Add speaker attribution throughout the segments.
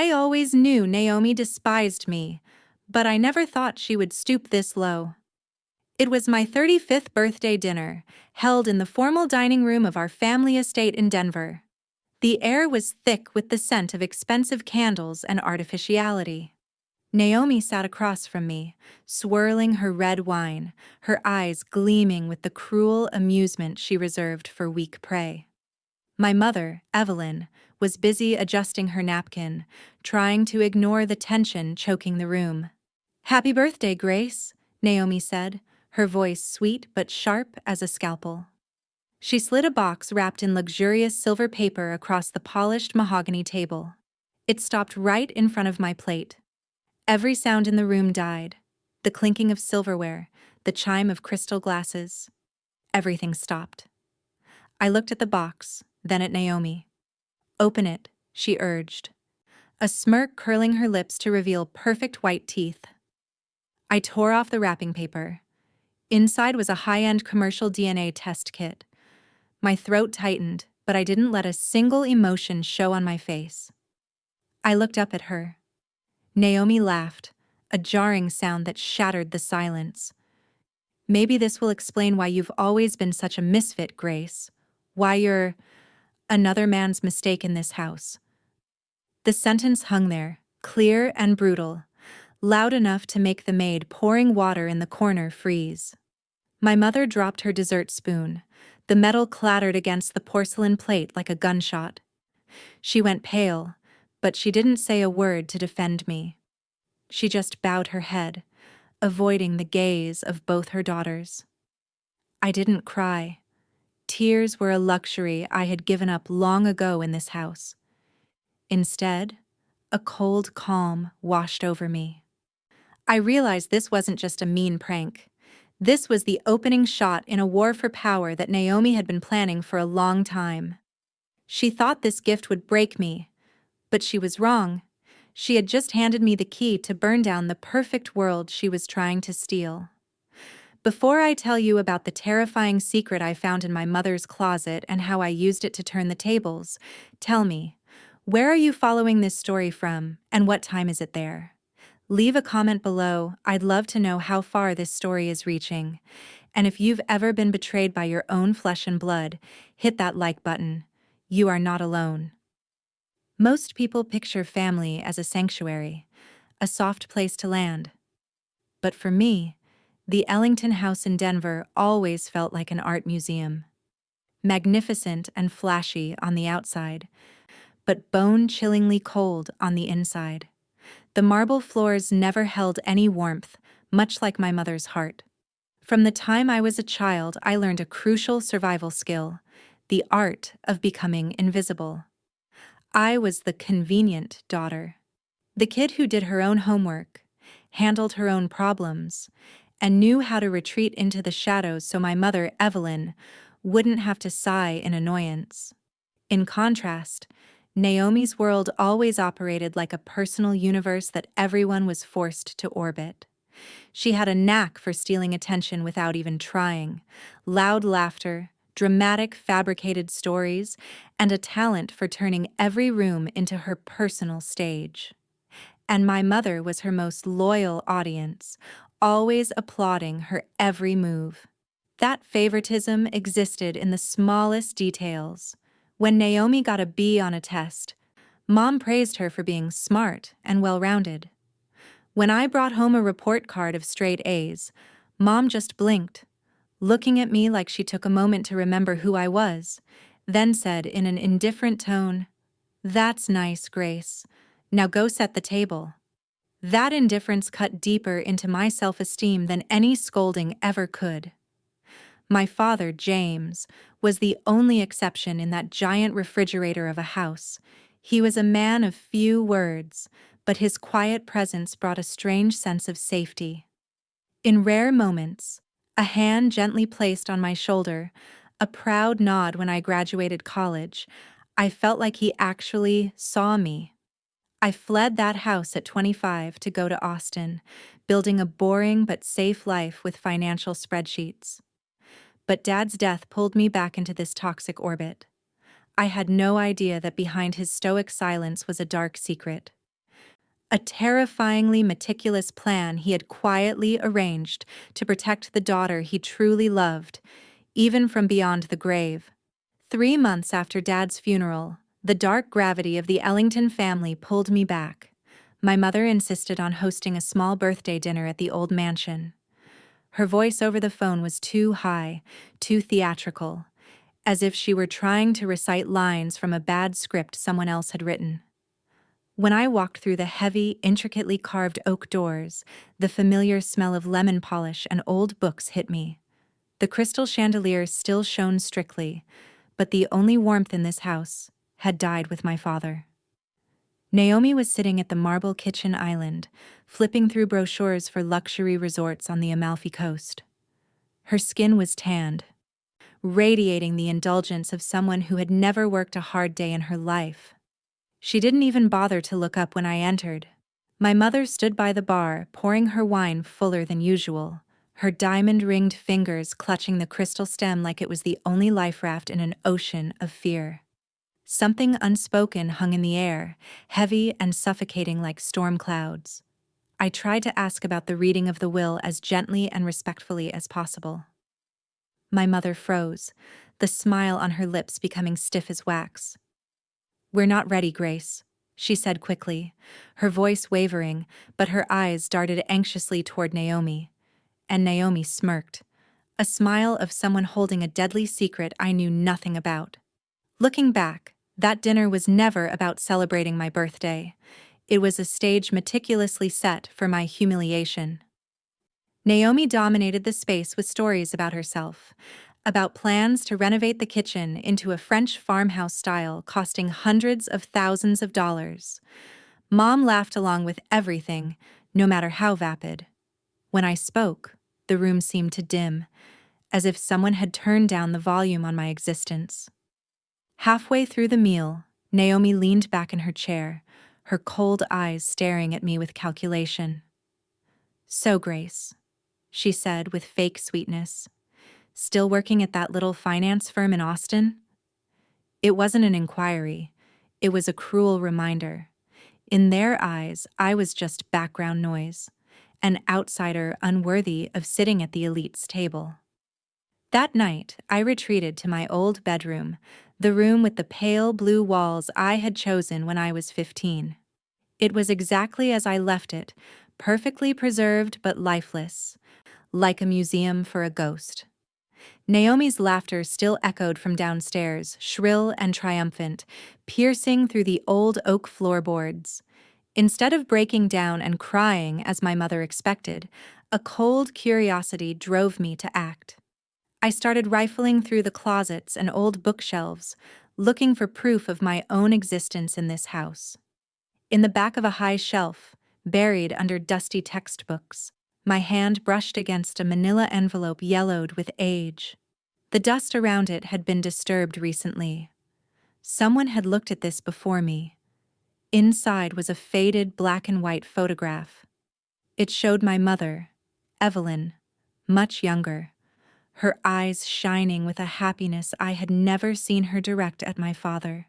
Speaker 1: I always knew Naomi despised me, but I never thought she would stoop this low. It was my 35th birthday dinner, held in the formal dining room of our family estate in Denver. The air was thick with the scent of expensive candles and artificiality. Naomi sat across from me, swirling her red wine, her eyes gleaming with the cruel amusement she reserved for weak prey. My mother, Evelyn, was busy adjusting her napkin, trying to ignore the tension choking the room. "Happy birthday, Grace," Naomi said, her voice sweet but sharp as a scalpel. She slid a box wrapped in luxurious silver paper across the polished mahogany table. It stopped right in front of my plate. Every sound in the room died. The clinking of silverware, the chime of crystal glasses. Everything stopped. I looked at the box, then at Naomi. "Open it," she urged, a smirk curling her lips to reveal perfect white teeth. I tore off the wrapping paper. Inside was a high-end commercial DNA test kit. My throat tightened, but I didn't let a single emotion show on my face. I looked up at her. Naomi laughed, a jarring sound that shattered the silence. "Maybe this will explain why you've always been such a misfit, Grace. Why you're another man's mistake in this house." The sentence hung there, clear and brutal, loud enough to make the maid pouring water in the corner freeze. My mother dropped her dessert spoon. The metal clattered against the porcelain plate like a gunshot. She went pale, but she didn't say a word to defend me. She just bowed her head, avoiding the gaze of both her daughters. I didn't cry. Tears were a luxury I had given up long ago in this house. Instead, a cold calm washed over me. I realized this wasn't just a mean prank. This was the opening shot in a war for power that Naomi had been planning for a long time. She thought this gift would break me, but she was wrong. She had just handed me the key to burn down the perfect world she was trying to steal. Before I tell you about the terrifying secret I found in my mother's closet and how I used it to turn the tables, tell me, where are you following this story from, and what time is it there? Leave a comment below. I'd love to know how far this story is reaching. And if you've ever been betrayed by your own flesh and blood, hit that like button. You are not alone. Most people picture family as a sanctuary, a soft place to land. But for me, the Ellington house in Denver always felt like an art museum. Magnificent and flashy on the outside, but bone-chillingly cold on the inside. The marble floors never held any warmth, much like my mother's heart. From the time I was a child, I learned a crucial survival skill, the art of becoming invisible. I was the convenient daughter, the kid who did her own homework, handled her own problems, and knew how to retreat into the shadows so my mother, Evelyn, wouldn't have to sigh in annoyance. In contrast, Naomi's world always operated like a personal universe that everyone was forced to orbit. She had a knack for stealing attention without even trying, loud laughter, dramatic fabricated stories, and a talent for turning every room into her personal stage. And my mother was her most loyal audience, always applauding her every move. That favoritism existed in the smallest details. When Naomi got a B on a test, Mom praised her for being smart and well-rounded. When I brought home a report card of straight A's, Mom just blinked, looking at me like she took a moment to remember who I was, then said in an indifferent tone, "That's nice, Grace. Now go set the table." That indifference cut deeper into my self-esteem than any scolding ever could. My father, James, was the only exception in that giant refrigerator of a house. He was a man of few words, but his quiet presence brought a strange sense of safety. In rare moments, a hand gently placed on my shoulder, a proud nod when I graduated college, I felt like he actually saw me. I fled that house at 25 to go to Austin, building a boring but safe life with financial spreadsheets. But Dad's death pulled me back into this toxic orbit. I had no idea that behind his stoic silence was a dark secret. A terrifyingly meticulous plan he had quietly arranged to protect the daughter he truly loved, even from beyond the grave. 3 months after Dad's funeral, the dark gravity of the Ellington family pulled me back. My mother insisted on hosting a small birthday dinner at the old mansion. Her voice over the phone was too high, too theatrical, as if she were trying to recite lines from a bad script someone else had written. When I walked through the heavy, intricately carved oak doors, the familiar smell of lemon polish and old books hit me. The crystal chandelier still shone strictly, but the only warmth in this house had died with my father. Naomi was sitting at the marble kitchen island, flipping through brochures for luxury resorts on the Amalfi Coast. Her skin was tanned, radiating the indulgence of someone who had never worked a hard day in her life. She didn't even bother to look up when I entered. My mother stood by the bar, pouring her wine fuller than usual, her diamond-ringed fingers clutching the crystal stem like it was the only life raft in an ocean of fear. Something unspoken hung in the air, heavy and suffocating like storm clouds. I tried to ask about the reading of the will as gently and respectfully as possible. My mother froze, the smile on her lips becoming stiff as wax. "We're not ready, Grace," she said quickly, her voice wavering, but her eyes darted anxiously toward Naomi. And Naomi smirked, a smile of someone holding a deadly secret I knew nothing about. Looking back, that dinner was never about celebrating my birthday. It was a stage meticulously set for my humiliation. Naomi dominated the space with stories about herself, about plans to renovate the kitchen into a French farmhouse style costing hundreds of thousands of dollars. Mom laughed along with everything, no matter how vapid. When I spoke, the room seemed to dim, as if someone had turned down the volume on my existence. Halfway through the meal, Naomi leaned back in her chair, her cold eyes staring at me with calculation. "So, Grace," she said with fake sweetness, "still working at that little finance firm in Austin?" It wasn't an inquiry. It was a cruel reminder. In their eyes, I was just background noise, an outsider unworthy of sitting at the elite's table. That night, I retreated to my old bedroom, the room with the pale blue walls I had chosen when I was 15. It was exactly as I left it, perfectly preserved but lifeless, like a museum for a ghost. Naomi's laughter still echoed from downstairs, shrill and triumphant, piercing through the old oak floorboards. Instead of breaking down and crying as my mother expected, a cold curiosity drove me to act. I started rifling through the closets and old bookshelves, looking for proof of my own existence in this house. In the back of a high shelf, buried under dusty textbooks, my hand brushed against a manila envelope yellowed with age. The dust around it had been disturbed recently. Someone had looked at this before me. Inside was a faded black and white photograph. It showed my mother, Evelyn, much younger, her eyes shining with a happiness I had never seen her direct at my father.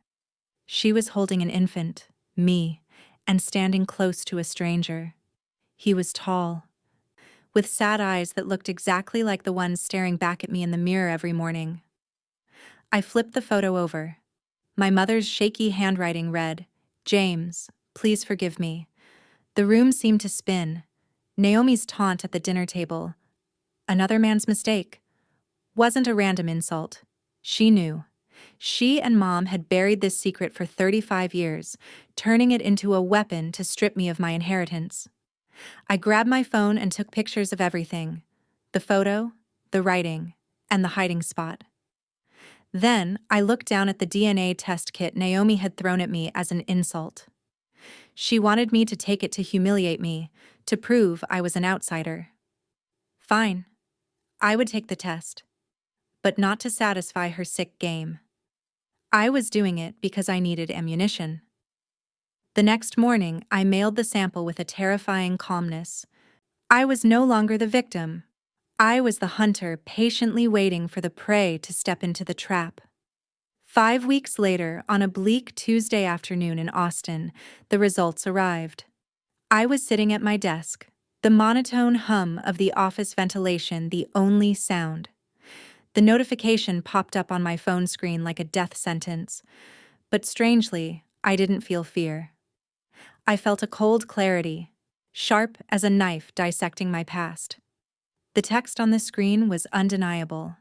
Speaker 1: She was holding an infant, me, and standing close to a stranger. He was tall, with sad eyes that looked exactly like the ones staring back at me in the mirror every morning. I flipped the photo over. My mother's shaky handwriting read, "James, please forgive me." The room seemed to spin. Naomi's taunt at the dinner table, "Another man's mistake," wasn't a random insult. She knew. She and Mom had buried this secret for 35 years, turning it into a weapon to strip me of my inheritance. I grabbed my phone and took pictures of everything: the photo, the writing, and the hiding spot. Then I looked down at the DNA test kit Naomi had thrown at me as an insult. She wanted me to take it to humiliate me, to prove I was an outsider. Fine, I would take the test, but not to satisfy her sick game. I was doing it because I needed ammunition. The next morning, I mailed the sample with a terrifying calmness. I was no longer the victim. I was the hunter patiently waiting for the prey to step into the trap. 5 weeks later, on a bleak Tuesday afternoon in Austin, the results arrived. I was sitting at my desk, the monotone hum of the office ventilation the only sound. The notification popped up on my phone screen like a death sentence, but strangely, I didn't feel fear. I felt a cold clarity, sharp as a knife dissecting my past. The text on the screen was undeniable.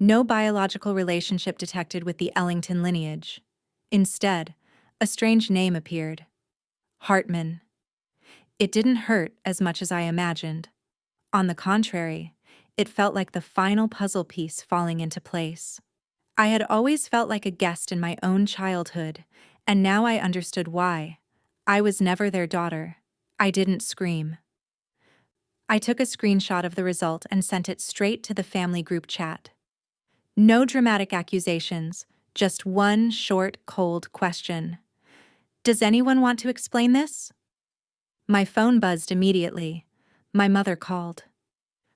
Speaker 1: No biological relationship detected with the Ellington lineage. Instead, a strange name appeared. Hartman. It didn't hurt as much as I imagined. On the contrary, it felt like the final puzzle piece falling into place. I had always felt like a guest in my own childhood, and now I understood why. I was never their daughter. I didn't scream. I took a screenshot of the result and sent it straight to the family group chat. No dramatic accusations, just one short, cold question. Does anyone want to explain this? My phone buzzed immediately. My mother called.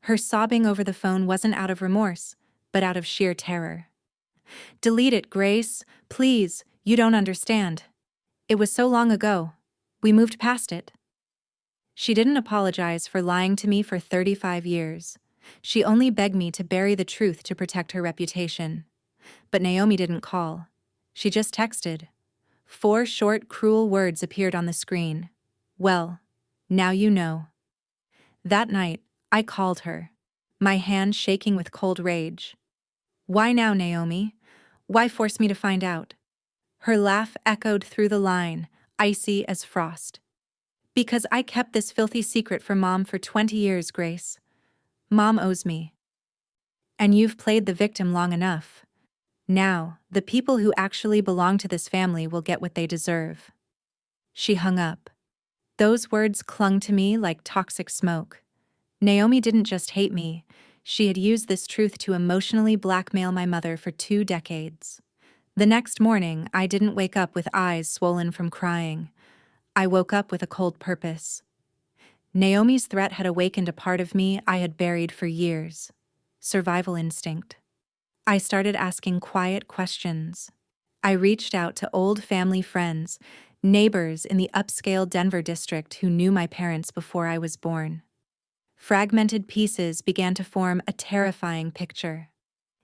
Speaker 1: Her sobbing over the phone wasn't out of remorse, but out of sheer terror. Delete it, Grace. Please, you don't understand. It was so long ago. We moved past it. She didn't apologize for lying to me for 35 years. She only begged me to bury the truth to protect her reputation. But Naomi didn't call. She just texted. 4 short, cruel words appeared on the screen. Well, now you know. That night, I called her, my hand shaking with cold rage. Why now, Naomi? Why force me to find out? Her laugh echoed through the line, icy as frost. Because I kept this filthy secret from Mom for 20 years, Grace. Mom owes me. And you've played the victim long enough. Now, the people who actually belong to this family will get what they deserve. She hung up. Those words clung to me like toxic smoke. Naomi didn't just hate me. She had used this truth to emotionally blackmail my mother for 2 decades. The next morning, I didn't wake up with eyes swollen from crying. I woke up with a cold purpose. Naomi's threat had awakened a part of me I had buried for years. Survival instinct. I started asking quiet questions. I reached out to old family friends, neighbors in the upscale Denver district who knew my parents before I was born. Fragmented pieces began to form a terrifying picture.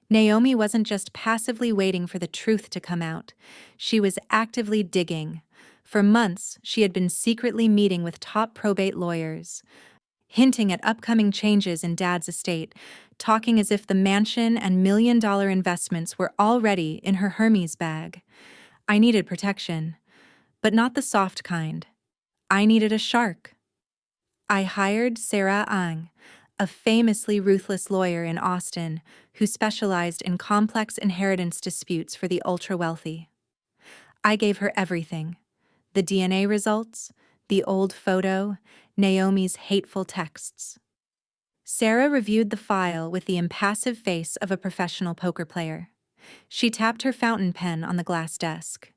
Speaker 1: Naomi wasn't just passively waiting for the truth to come out. She was actively digging. For months, she had been secretly meeting with top probate lawyers, hinting at upcoming changes in Dad's estate, talking as if the mansion and million-dollar investments were already in her Hermes bag. I needed protection, but not the soft kind. I needed a shark. I hired Sarah Ang, a famously ruthless lawyer in Austin who specialized in complex inheritance disputes for the ultra-wealthy. I gave her everything: the DNA results, the old photo, Naomi's hateful texts. Sarah reviewed the file with the impassive face of a professional poker player. She tapped her fountain pen on the glass desk.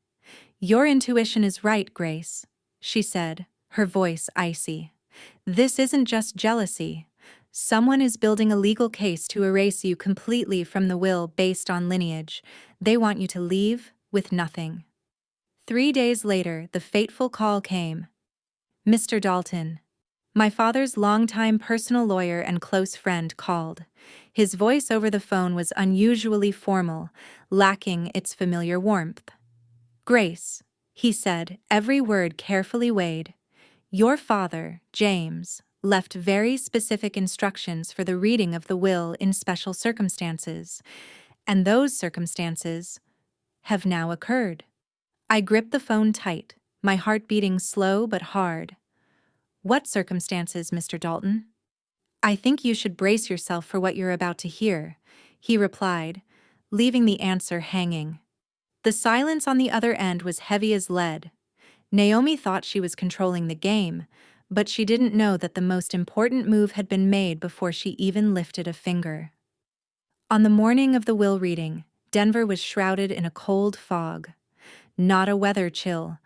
Speaker 1: "Your intuition is right, Grace," she said, her voice icy. "This isn't just jealousy. Someone is building a legal case to erase you completely from the will based on lineage. They want you to leave with nothing." 3 days later, the fateful call came. Mr. Dalton, my father's longtime personal lawyer and close friend, called. His voice over the phone was unusually formal, lacking its familiar warmth. "Grace," he said, every word carefully weighed, "your father, James, left very specific instructions for the reading of the will in special circumstances, and those circumstances have now occurred." I gripped the phone tight, my heart beating slow but hard. "What circumstances, Mr. Dalton?" "I think you should brace yourself for what you're about to hear," he replied, leaving the answer hanging. The silence on the other end was heavy as lead. Naomi thought she was controlling the game, but she didn't know that the most important move had been made before she even lifted a finger. On the morning of the will reading, Denver was shrouded in a cold fog. Not a weather chill,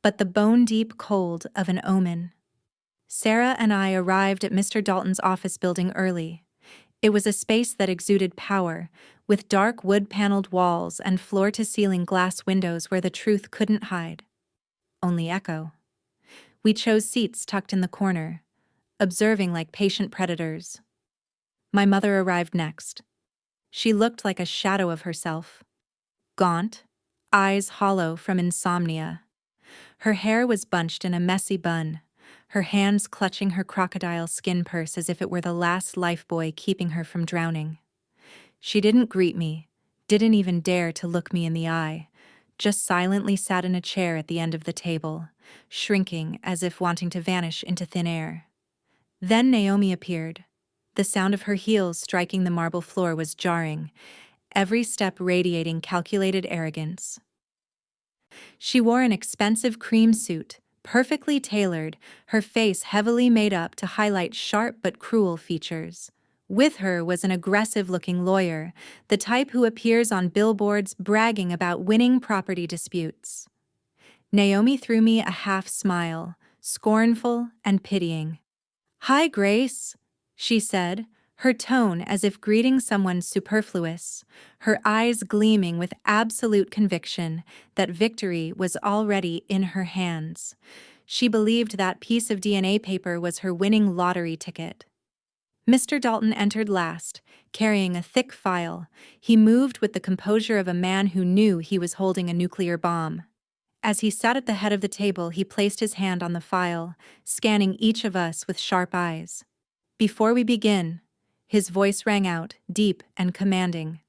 Speaker 1: but the bone-deep cold of an omen. Sarah and I arrived at Mr. Dalton's office building early. It was a space that exuded power, with dark wood-paneled walls and floor-to-ceiling glass windows where the truth couldn't hide. Only echo. We chose seats tucked in the corner, observing like patient predators. My mother arrived next. She looked like a shadow of herself. Gaunt, eyes hollow from insomnia. Her hair was bunched in a messy bun, her hands clutching her crocodile skin purse as if it were the last lifebuoy keeping her from drowning. She didn't greet me, didn't even dare to look me in the eye, just silently sat in a chair at the end of the table, shrinking as if wanting to vanish into thin air. Then Naomi appeared. The sound of her heels striking the marble floor was jarring, every step radiating calculated arrogance. She wore an expensive cream suit, perfectly tailored, her face heavily made up to highlight sharp but cruel features. With her was an aggressive-looking lawyer, the type who appears on billboards bragging about winning property disputes. Naomi threw me a half smile, scornful and pitying. "Hi, Grace," she said, her tone as if greeting someone superfluous, her eyes gleaming with absolute conviction that victory was already in her hands. She believed that piece of DNA paper was her winning lottery ticket. Mr. Dalton entered last, carrying a thick file. He moved with the composure of a man who knew he was holding a nuclear bomb. As he sat at the head of the table, he placed his hand on the file, scanning each of us with sharp eyes. "Before we begin," his voice rang out, deep and commanding,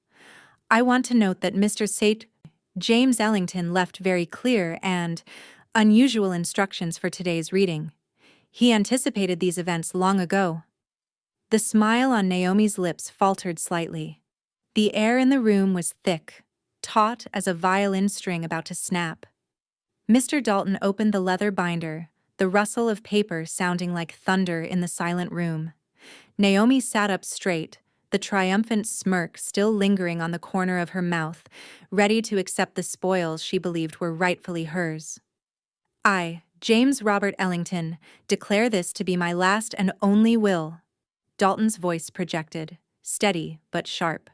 Speaker 1: "I want to note that Mr. St. James Ellington left very clear and unusual instructions for today's reading. He anticipated these events long ago." The smile on Naomi's lips faltered slightly. The air in the room was thick, taut as a violin string about to snap. Mr. Dalton opened the leather binder, the rustle of paper sounding like thunder in the silent room. Naomi sat up straight, the triumphant smirk still lingering on the corner of her mouth, ready to accept the spoils she believed were rightfully hers. "I, James Robert Ellington, declare this to be my last and only will," Dalton's voice projected, steady but sharp.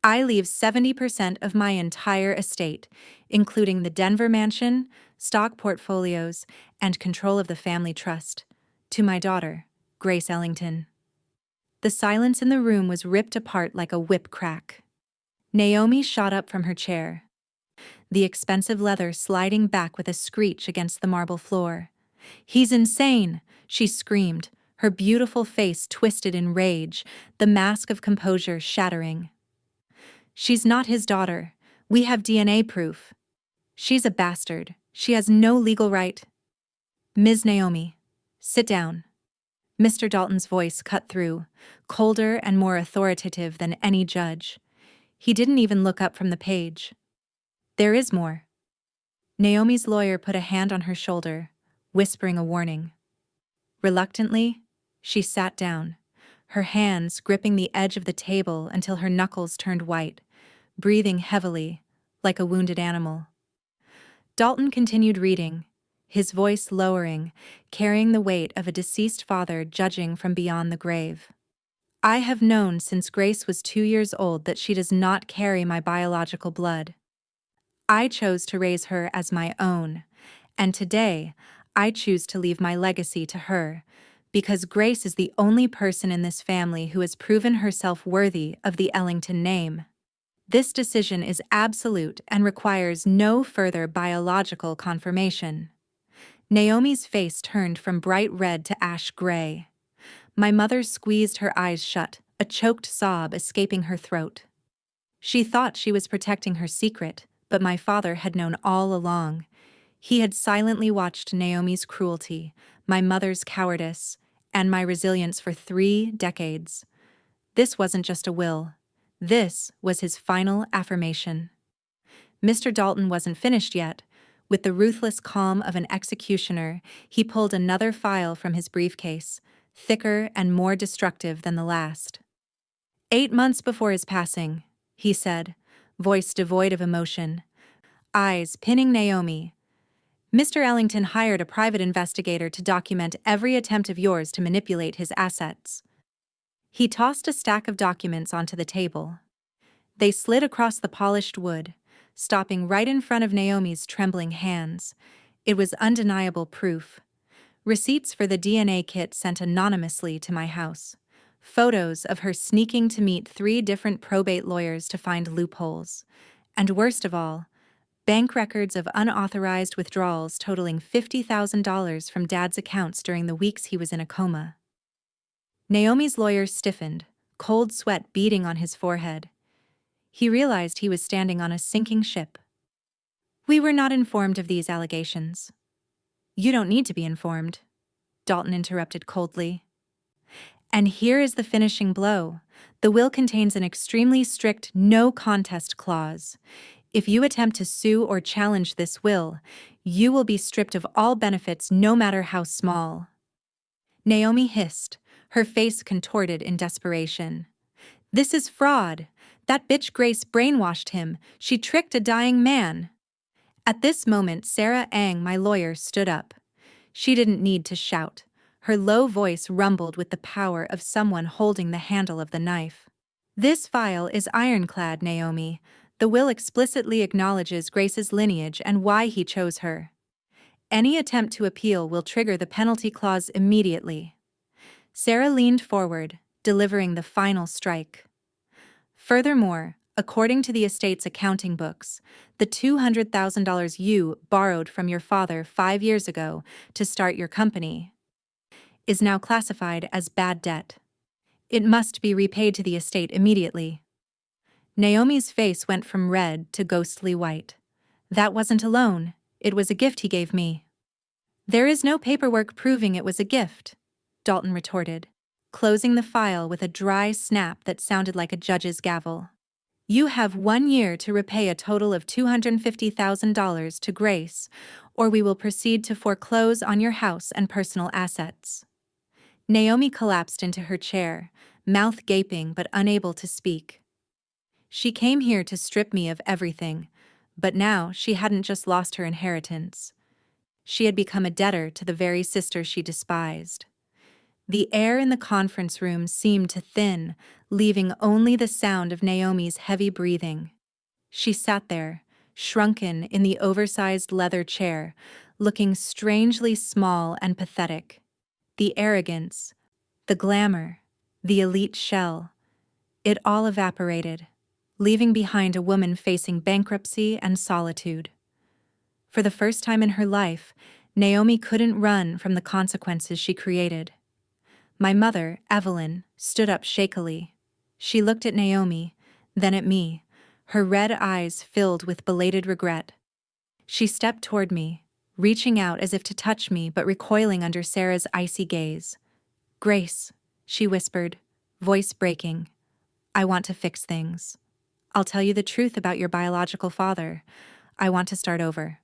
Speaker 1: "I leave 70% of my entire estate, including the Denver mansion, stock portfolios, and control of the family trust, to my daughter, Grace Ellington." The silence in the room was ripped apart like a whip crack. Naomi shot up from her chair, the expensive leather sliding back with a screech against the marble floor. "He's insane!" she screamed, her beautiful face twisted in rage, the mask of composure shattering. "She's not his daughter. We have DNA proof. She's a bastard. She has no legal right." "Ms. Naomi, sit down." Mr. Dalton's voice cut through, colder and more authoritative than any judge. He didn't even look up from the page. "There is more." Naomi's lawyer put a hand on her shoulder, whispering a warning. Reluctantly, she sat down, her hands gripping the edge of the table until her knuckles turned white, breathing heavily, like a wounded animal. Dalton continued reading, his voice lowering, carrying the weight of a deceased father judging from beyond the grave. "I have known since Grace was 2 years old that she does not carry my biological blood. I chose to raise her as my own, and today I choose to leave my legacy to her, because Grace is the only person in this family who has proven herself worthy of the Ellington name. This decision is absolute and requires no further biological confirmation." Naomi's face turned from bright red to ash gray. My mother squeezed her eyes shut, a choked sob escaping her throat. She thought she was protecting her secret, but my father had known all along. He had silently watched Naomi's cruelty, my mother's cowardice, and my resilience for 3 decades. This wasn't just a will. This was his final affirmation. Mr. Dalton wasn't finished yet. With the ruthless calm of an executioner, he pulled another file from his briefcase, thicker and more destructive than the last. 8 months before his passing," he said, voice devoid of emotion, eyes pinning Naomi, "Mr. Ellington hired a private investigator to document every attempt of yours to manipulate his assets." He tossed a stack of documents onto the table. They slid across the polished wood, stopping right in front of Naomi's trembling hands. It was undeniable proof. Receipts for the DNA kit sent anonymously to my house. Photos of her sneaking to meet 3 different probate lawyers to find loopholes. And worst of all, bank records of unauthorized withdrawals totaling $50,000 from Dad's accounts during the weeks he was in a coma. Naomi's lawyer stiffened, cold sweat beading on his forehead. He realized he was standing on a sinking ship. "We were not informed of these allegations." "You don't need to be informed," Dalton interrupted coldly. "And here is the finishing blow. The will contains an extremely strict no contest clause. If you attempt to sue or challenge this will, you will be stripped of all benefits no matter how small." Naomi hissed, her face contorted in desperation. "This is fraud. That bitch Grace brainwashed him. She tricked a dying man." At this moment, Sarah Ang, my lawyer, stood up. She didn't need to shout. Her low voice rumbled with the power of someone holding the handle of the knife. "This file is ironclad, Naomi. The will explicitly acknowledges Grace's lineage and why he chose her. Any attempt to appeal will trigger the penalty clause immediately." Sarah leaned forward, delivering the final strike. "Furthermore, according to the estate's accounting books, the $200,000 you borrowed from your father 5 years ago to start your company is now classified as bad debt. It must be repaid to the estate immediately." Naomi's face went from red to ghostly white. "That wasn't a loan. It was a gift he gave me." "There is no paperwork proving it was a gift," Dalton retorted, closing the file with a dry snap that sounded like a judge's gavel. "You have 1 year to repay a total of $250,000 to Grace, or we will proceed to foreclose on your house and personal assets." Naomi collapsed into her chair, mouth gaping but unable to speak. She came here to strip me of everything, but now she hadn't just lost her inheritance. She had become a debtor to the very sister she despised. The air in the conference room seemed to thin, leaving only the sound of Naomi's heavy breathing. She sat there, shrunken in the oversized leather chair, looking strangely small and pathetic. The arrogance, the glamour, the elite shell, it all evaporated, leaving behind a woman facing bankruptcy and solitude. For the first time in her life, Naomi couldn't run from the consequences she created. My mother, Evelyn, stood up shakily. She looked at Naomi, then at me, her red eyes filled with belated regret. She stepped toward me, reaching out as if to touch me but recoiling under Sarah's icy gaze. "Grace," she whispered, voice breaking, "I want to fix things. I'll tell you the truth about your biological father. I want to start over."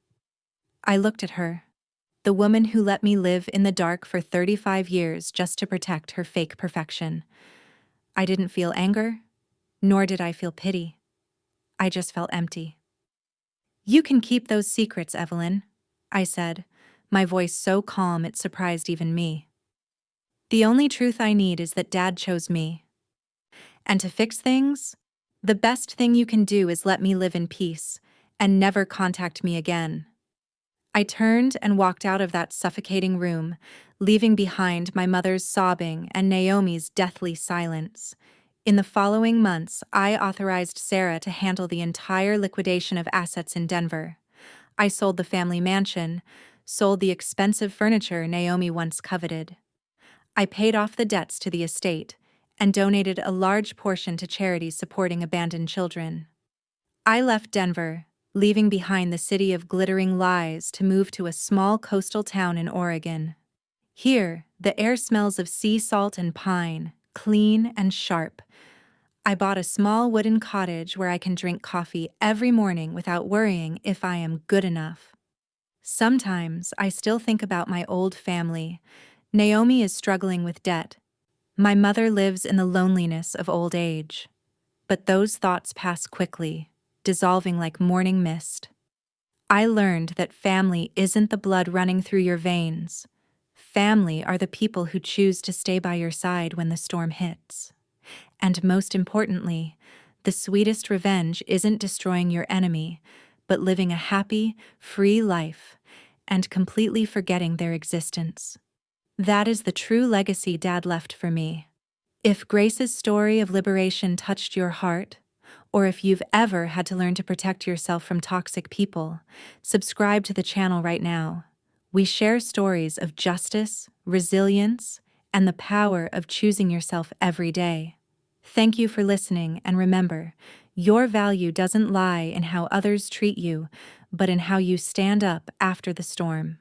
Speaker 1: I looked at her, the woman who let me live in the dark for 35 years just to protect her fake perfection. I didn't feel anger, nor did I feel pity. I just felt empty. "You can keep those secrets, Evelyn," I said, my voice so calm it surprised even me. "The only truth I need is that Dad chose me. And to fix things, the best thing you can do is let me live in peace and never contact me again." I turned and walked out of that suffocating room, leaving behind my mother's sobbing and Naomi's deathly silence. In the following months, I authorized Sarah to handle the entire liquidation of assets in Denver. I sold the family mansion, sold the expensive furniture Naomi once coveted. I paid off the debts to the estate and donated a large portion to charities supporting abandoned children. I left Denver, leaving behind the city of glittering lies to move to a small coastal town in Oregon. Here, the air smells of sea salt and pine, clean and sharp. I bought a small wooden cottage where I can drink coffee every morning without worrying if I am good enough. Sometimes I still think about my old family. Naomi is struggling with debt. My mother lives in the loneliness of old age. But those thoughts pass quickly, dissolving like morning mist. I learned that family isn't the blood running through your veins. Family are the people who choose to stay by your side when the storm hits. And most importantly, the sweetest revenge isn't destroying your enemy, but living a happy, free life and completely forgetting their existence. That is the true legacy Dad left for me. If Grace's story of liberation touched your heart, or if you've ever had to learn to protect yourself from toxic people, subscribe to the channel right now. We share stories of justice, resilience, and the power of choosing yourself every day. Thank you for listening, and remember, your value doesn't lie in how others treat you, but in how you stand up after the storm.